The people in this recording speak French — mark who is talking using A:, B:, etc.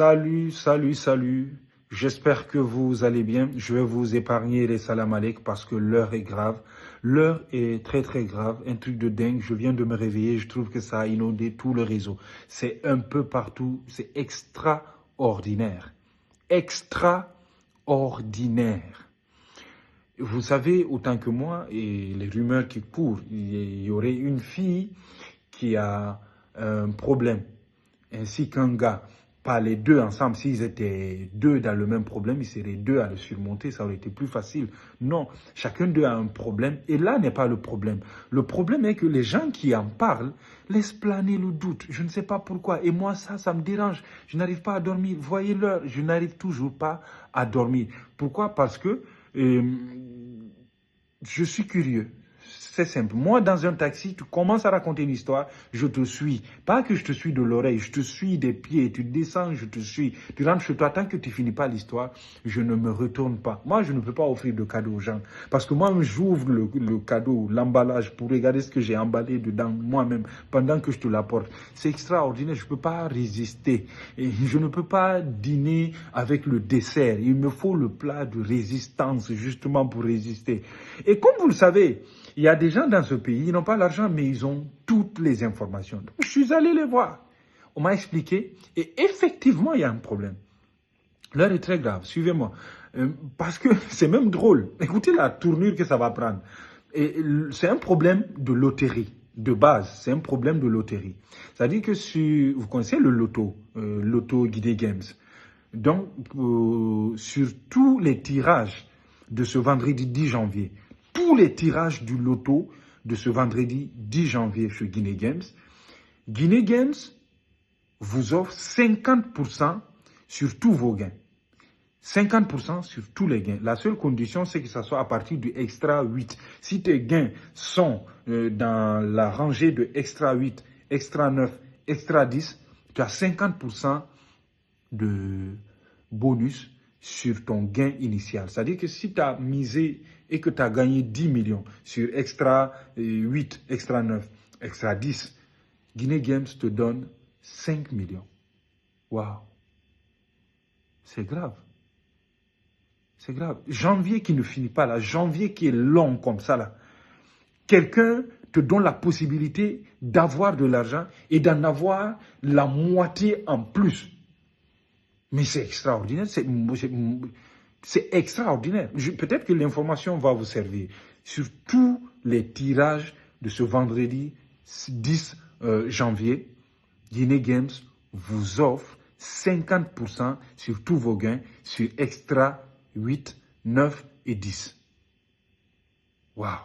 A: Salut, salut, salut. J'espère que vous allez bien. Je vais vous épargner les salam alek parce que l'heure est grave. L'heure est très très grave. Un truc de dingue. Je viens de me réveiller. Je trouve que ça a inondé tout le réseau. C'est un peu partout. C'est extraordinaire. Extraordinaire. Vous savez autant que moi, et les rumeurs qui courent, il y aurait une fille qui a un problème ainsi qu'un gars, pas les deux ensemble, s'ils étaient deux dans le même problème, ils seraient deux à le surmonter, ça aurait été plus facile. Non, chacun d'eux a un problème, et là n'est pas le problème. Le problème est que les gens qui en parlent laissent planer le doute. Je ne sais pas pourquoi, et moi ça me dérange. Je n'arrive pas à dormir. Voyez l'heure, je n'arrive toujours pas à dormir. Pourquoi? Parce que je suis curieux. C'est simple. Moi, dans un taxi, tu commences à raconter une histoire, je te suis. Pas que je te suis de l'oreille, je te suis des pieds. Tu descends, je te suis. Tu rentres chez toi, tant que tu finis pas l'histoire, je ne me retourne pas. Moi, je ne peux pas offrir de cadeaux aux gens. Parce que moi, j'ouvre le cadeau, l'emballage, pour regarder ce que j'ai emballé dedans moi-même, pendant que je te l'apporte. C'est extraordinaire, je ne peux pas résister. Et je ne peux pas dîner avec le dessert. Il me faut le plat de résistance, justement pour résister. Et comme vous le savez, il y a des gens dans ce pays, ils n'ont pas l'argent, mais ils ont toutes les informations. Donc, je suis allé les voir. On m'a expliqué, et effectivement, il y a un problème. L'heure est très grave, suivez-moi. Parce que c'est même drôle. Écoutez la tournure que ça va prendre. C'est un problème de loterie, de base. C'est un problème de loterie. C'est-à-dire que vous connaissez le loto, Loto Guidé Games. Donc, sur tous les tirages de ce vendredi 10 janvier, tous les tirages du loto de ce vendredi 10 janvier chez Guinée Games vous offre 50% sur tous vos gains. 50% sur tous les gains. La seule condition, c'est que ça soit à partir du extra 8. Si tes gains sont dans la rangée de extra 8, extra 9, extra 10, tu as 50% de bonus sur ton gain initial. C'est-à-dire que si tu as misé et que tu as gagné 10 millions sur extra 8, extra 9, extra 10, Guinée Games te donne 5 millions. Waouh! C'est grave. C'est grave. Janvier qui ne finit pas là, janvier qui est long comme ça là. Quelqu'un te donne la possibilité d'avoir de l'argent et d'en avoir la moitié en plus. Mais c'est extraordinaire, c'est extraordinaire. Peut-être que l'information va vous servir. Sur tous les tirages de ce vendredi 10 janvier, Guinée Games vous offre 50% sur tous vos gains sur extra 8, 9 et 10. Waouh!